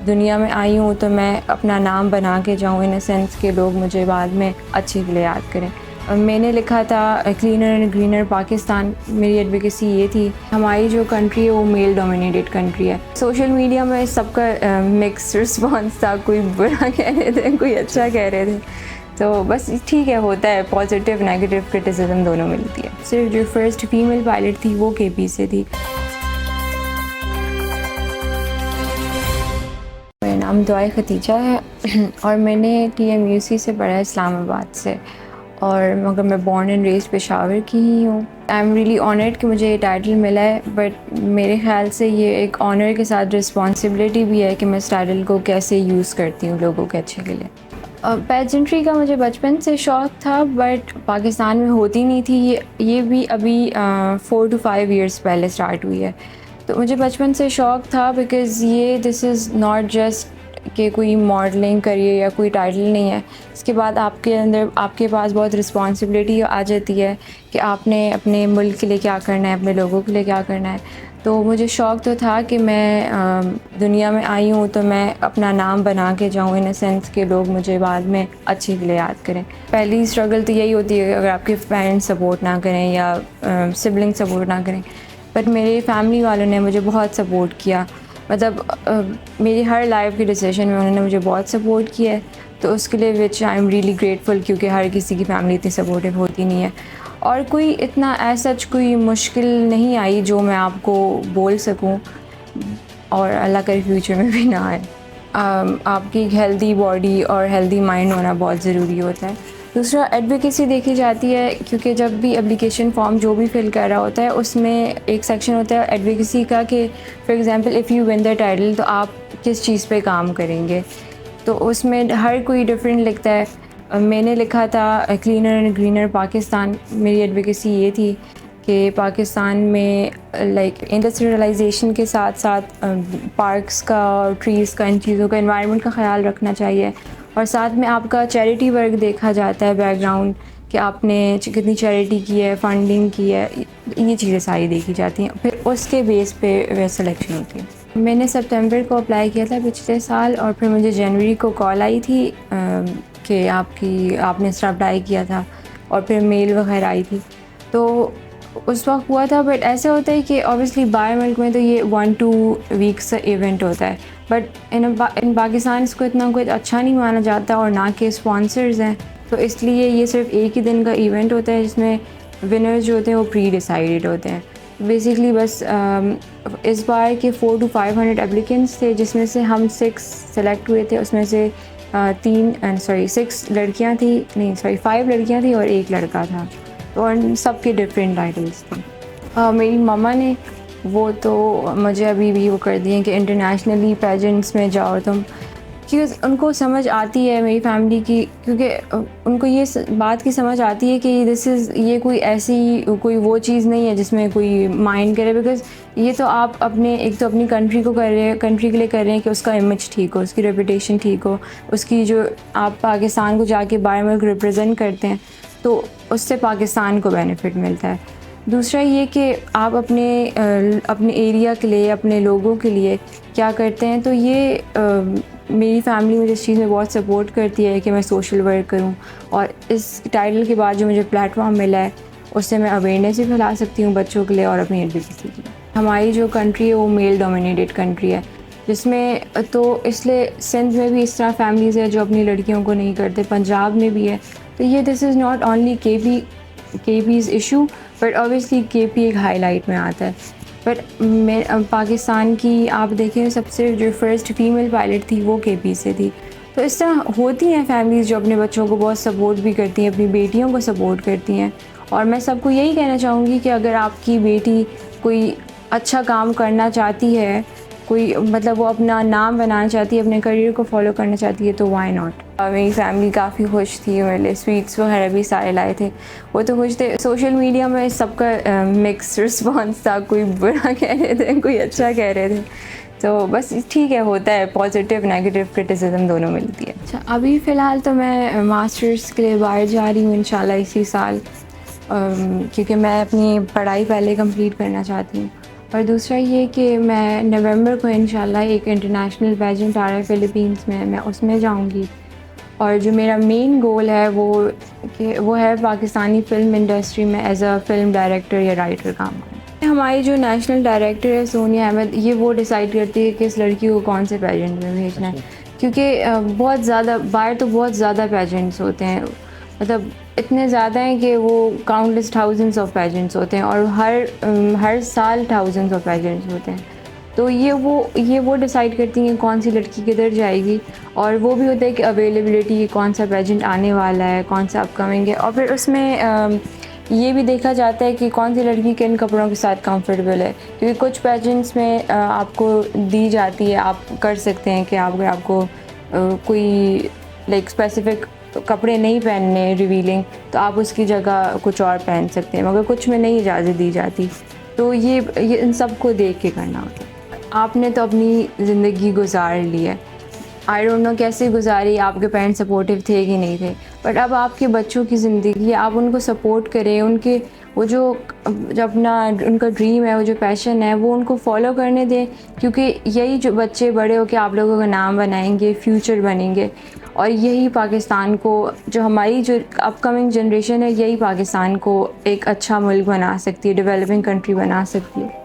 دنیا میں آئی ہوں تو میں اپنا نام بنا کے جاؤں، ان اے سینس کہ لوگ مجھے بعد میں اچھے کے لیے یاد کریں۔ میں نے لکھا تھا کلینر اینڈ گرینر پاکستان، میری ایڈوکیسی یہ تھی۔ ہماری جو کنٹری ہے وہ میل ڈومینیٹڈ کنٹری ہے۔ سوشل میڈیا میں سب کا مکس رسپانس تھا، کوئی برا کہہ رہے تھے، کوئی اچھا کہہ رہے تھے، تو بس ٹھیک ہے، ہوتا ہے، پازیٹیو نیگیٹو کرٹیسزم دونوں ملتی ہے۔ صرف جو فرسٹ فیمیل پائلٹ تھی وہ کے پی سے تھی۔ میرا نام دعائے ختیجہ ہے اور میں نے ٹی ایم یو سی سے پڑھا ہے، اسلام آباد سے، اور مگر میں بورن اینڈ ریزڈ پشاور کی ہی ہوں۔ آئی ایم ریئلی آنرڈ کہ مجھے یہ ٹائٹل ملا ہے، بٹ میرے خیال سے یہ ایک آنر کے ساتھ رسپانسبلٹی بھی ہے کہ میں اس ٹائٹل کو کیسے یوز کرتی ہوں لوگوں کے اچھے کے لیے۔ پیجنٹری کا مجھے بچپن سے شوق تھا، بٹ پاکستان میں ہوتی نہیں تھی، یہ بھی ابھی 4 to 5 ایئرس پہلے اسٹارٹ ہوئی ہے۔ تو مجھے بچپن سے شوق تھا، بیکاز یہ دس از ناٹ جسٹ کہ کوئی ماڈلنگ کریے یا کوئی ٹائٹل نہیں ہے، اس کے بعد آپ کے پاس بہت رسپانسبلٹی آ جاتی ہے کہ آپ نے اپنے ملک کے لیے کیا کرنا ہے، اپنے لوگوں کے لیے کیا کرنا ہے۔ تو مجھے شوق تو تھا کہ میں دنیا میں آئی ہوں تو میں اپنا نام بنا کے جاؤں، ان اے سینس کہ لوگ مجھے بعد میں اچھے کے لیے یاد کریں۔ پہلی اسٹرگل تو یہی ہوتی ہے کہ اگر آپ کے پیرنٹس سپورٹ نہ کریں یا سبلنگ سپورٹ نہ کریں، بٹ میرے فیملی والوں نے مجھے بہت سپورٹ کیا، مطلب میری ہر لائف کی ڈیسیژن میں انہوں نے مجھے بہت سپورٹ کیا ہے، تو اس کے لیے وچ آئی ایم ریئلی گریٹفل، کیونکہ ہر کسی کی فیملی اتنی سپورٹیو ہوتی نہیں ہے۔ اور کوئی اتنا ایز سچ کوئی مشکل نہیں آئی جو میں آپ کو بول سکوں، اور اللہ کرے فیوچر میں بھی نہ آئے۔ آپ کی ہیلدی باڈی اور ہیلدی مائنڈ ہونا بہت ضروری ہوتا ہے۔ دوسرا ایڈوکیسی دیکھی جاتی ہے، کیونکہ جب بھی اپلیکیشن فارم جو بھی فل کر رہا ہوتا ہے اس میں ایک سیکشن ہوتا ہے ایڈوکیسی کا، کہ for example if you one the title تو آپ کس چیز پہ کام کریں گے، تو اس میں ہر کوئی ڈفرینٹ لکھتا ہے۔ میں نے لکھا تھا کلینر اینڈ گرینر پاکستان، میری ایڈوکیسی یہ تھی کہ پاکستان میں لائک انڈسٹریلائزیشن کے ساتھ ساتھ پارکس کا اور ٹریز کا، ان چیزوں کا، انوائرمنٹ کا خیال رکھنا چاہیے، اور ساتھ میں آپ کا چیریٹی ورک دیکھا جاتا ہے، بیک گراؤنڈ کہ آپ نے کتنی چیریٹی کی ہے، فنڈنگ کی ہے، یہ چیزیں ساری دیکھی جاتی ہیں، پھر اس کے بیس پہ سلیکشن ہوتی ہے۔ میں نے سپتمبر کو اپلائی کیا تھا پچھلے سال، اور پھر مجھے جنوری کو کال آئی تھی کہ آپ نے اس طرح اپلائی کیا تھا، اور پھر میل وغیرہ آئی تھی، تو اس وقت ہوا تھا۔ بٹ ایسے ہوتا ہے کہ اوبیسلی باہر ملک میں تو یہ 1-2 ویکس ایونٹ ہوتا ہے، بٹ ان پاکستان اس کو اتنا کوئی اچھا نہیں مانا جاتا، اور نہ کہ اسپانسرز ہیں، تو اس لیے یہ صرف ایک ہی دن کا ایونٹ ہوتا ہے، جس میں ونرز جو ہوتے ہیں وہ پری ڈیسائیڈڈ ہوتے ہیں۔ بیسکلی بس اس بار کے 400 to 500 اپلیکنٹس تھے، جس میں سے ہم 6 سلیکٹ ہوئے تھے، اس میں سے 5 لڑکیاں تھیں اور 1 لڑکا تھا، اور سب کے ڈفرینٹ ٹائٹلس تھے۔ میری مما نے وہ تو مجھے ابھی بھی وہ کر دی ہیں کہ انٹرنیشنلی پیجنٹس میں جاؤ تم، کیونکہ ان کو سمجھ آتی ہے میری فیملی کی، کیونکہ ان کو یہ بات کی سمجھ آتی ہے کہ یہ کوئی ایسی کوئی وہ چیز نہیں ہے جس میں کوئی مائنڈ کرے، بیکاز یہ تو آپ ایک تو اپنی کنٹری کو کر رہے ہیں، کنٹری کے لیے کر رہے ہیں کہ اس کا امیج ٹھیک ہو، اس کی ریپوٹیشن ٹھیک ہو، اس کی جو آپ پاکستان کو جا کے باہر ملک ریپرزینٹ کرتے ہیں، تو اس سے پاکستان کو بینیفٹ ملتا ہے۔ دوسرا یہ کہ آپ اپنے ایریا کے لیے، اپنے لوگوں کے لیے کیا کرتے ہیں، تو یہ میری فیملی مجھے اس چیز میں بہت سپورٹ کرتی ہے کہ میں سوشل ورک کروں، اور اس ٹائٹل کے بعد جو مجھے پلیٹ فارم ملا ہے اس سے میں اویئرنیس بھی پھیلا سکتی ہوں بچوں کے لیے اور اپنی ایڈوکیسی کے لیے۔ ہماری جو کنٹری ہے وہ میل ڈومینیٹڈ کنٹری ہے، جس میں تو اس لیے سندھ میں بھی اس طرح فیملیز ہے جو اپنی لڑکیوں کو نہیں کرتے، پنجاب میں بھی ہے، تو یہ دس از ناٹ اونلی کے پیز ایشو، بٹ اوبیسلی کے پی ایک ہائی لائٹ میں آتا ہے۔ بٹ میں پاکستان کی آپ دیکھیں، سب سے جو فرسٹ فیمیل پائلٹ تھی وہ کے پی سے تھی، تو اس طرح ہوتی ہیں فیملیز جو اپنے بچوں کو بہت سپورٹ بھی کرتی ہیں، اپنی بیٹیوں کو سپورٹ کرتی ہیں، اور میں سب کو یہی کہنا چاہوں گی کہ اگر آپ کی بیٹی کوئی اچھا کام کرنا چاہتی ہے، کوئی مطلب وہ اپنا نام بنانا چاہتی ہے، اپنے کریئر کو فالو کرنا چاہتی ہے، تو وائی ناٹ۔ میری فیملی کافی خوش تھی، میرے لیے سویٹس وغیرہ بھی سارے لائے تھے، وہ تو خوش تھے۔ سوشل میڈیا میں سب کا مکس رسپانس تھا، کوئی برا کہہ رہے تھے، کوئی اچھا کہہ رہے تھے، تو بس ٹھیک ہے، ہوتا ہے، پازیٹیو نیگیٹو کرٹیسزم دونوں ملتی ہے۔ اچھا، ابھی فی الحال تو میں ماسٹرس کے لیے باہر جا رہی ہوں انشاءاللہ اسی سال، کیونکہ میں اپنی پڑھائی پہلے کمپلیٹ کرنا چاہتی ہوں، اور دوسرا یہ کہ میں نومبر کو انشاءاللہ ایک انٹرنیشنل پیجنٹ آ رہا ہے فلپینس میں اس میں جاؤں گی. اور جو میرا مین گول ہے وہ ہے پاکستانی فلم انڈسٹری میں ایز اے فلم ڈائریکٹر یا رائٹر کام کرنا. ہماری جو نیشنل ڈائریکٹر ہے سونیا احمد، یہ وہ ڈیسائیڈ کرتی ہے کہ اس لڑکی کو کون سے پیجنٹ میں بھیجنا ہے، کیونکہ بہت زیادہ باہر تو بہت زیادہ پیجنٹس ہوتے ہیں، مطلب اتنے زیادہ ہیں کہ وہ کاؤنٹلیس تھاؤزنڈس آف پیجنٹس ہوتے ہیں، اور ہر سال تھاؤزنڈس آف پیجنٹس ہوتے ہیں. تو یہ وہ ڈیسائیڈ کرتی ہیں کون سی لڑکی کدھر جائے گی، اور وہ بھی ہوتا ہے کہ اویلیبلٹی کون سا پیجنٹ آنے والا ہے، کون سا اپ کمنگ ہے. اور پھر اس میں یہ بھی دیکھا جاتا ہے کہ کون سی لڑکی کن کپڑوں کے ساتھ کمفرٹیبل ہے، کیونکہ کچھ پیجنٹس میں آپ کو دی جاتی ہے، آپ کر سکتے ہیں کہ اگر آپ کو کوئی لائک اسپیسیفک کپڑے نہیں پہننے ریویلنگ، تو آپ اس کی جگہ کچھ اور پہن سکتے ہیں، مگر کچھ میں نہیں اجازت دی جاتی. تو یہ ان سب کو دیکھ کے کرنا ہوتا ہے. آپ نے تو اپنی زندگی گزار لی ہے، آئی ڈونٹ نو کیسے گزاری، آپ کے پیرنٹس سپورٹیو تھے کہ نہیں تھے، بٹ اب آپ کے بچوں کی زندگی ہے، آپ ان کو سپورٹ کریں، ان کے وہ جو اپنا ان کا ڈریم ہے، وہ جو پیشن ہے، وہ ان کو فالو کرنے دیں، کیونکہ یہی جو بچے بڑے ہو کے آپ لوگوں کا نام بنائیں گے، فیوچر بنیں گے. اور یہی پاکستان کو، جو ہماری جو اپ کمنگ جنریشن ہے، یہی پاکستان کو ایک اچھا ملک بنا سکتی ہے، ڈیولپنگ کنٹری بنا سکتی ہے.